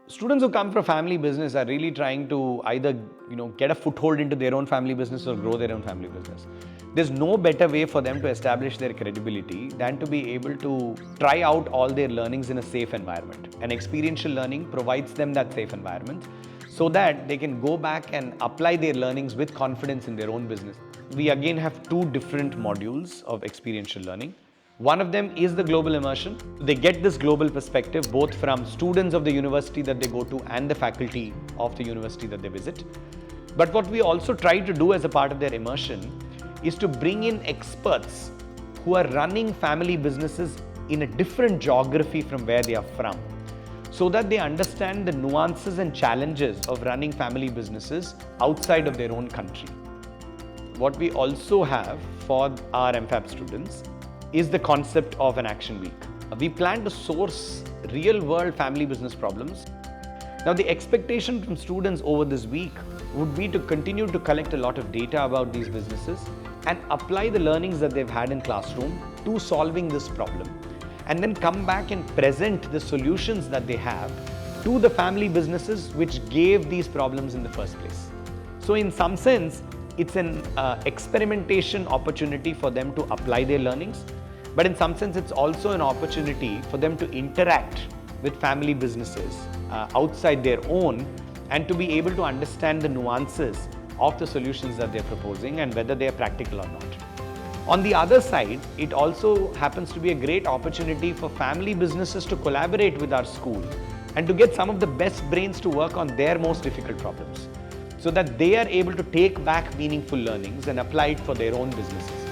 Students who come from family business are really trying to either get a foothold into their own family business or grow their own family business. There's no better way for them to establish their credibility than to be able to try out all their learnings in a safe environment. And experiential learning provides them that safe environment so that they can go back and apply their learnings with confidence in their own business. We again have two different modules of experiential learning. One of them is the global immersion. They get this global perspective both from students of the university that they go to and the faculty of the university that they visit. But what we also try to do as a part of their immersion is to bring in experts who are running family businesses in a different geography from where they are from, so that they understand the nuances and challenges of running family businesses outside of their own country. What we also have for our MFAB students is the concept of an action week. We plan to source real-world family business problems. Now, the expectation from students over this week would be to continue to collect a lot of data about these businesses and apply the learnings that they've had in classroom to solving this problem, and then come back and present the solutions that they have to the family businesses which gave these problems in the first place. So in some sense, it's an experimentation opportunity for them to apply their learnings, but in some sense, it's also an opportunity for them to interact with family businesses outside their own and to be able to understand the nuances of the solutions that they're proposing and whether they are practical or not. On the other side, it also happens to be a great opportunity for family businesses to collaborate with our school and to get some of the best brains to work on their most difficult problems, so that they are able to take back meaningful learnings and apply it for their own businesses.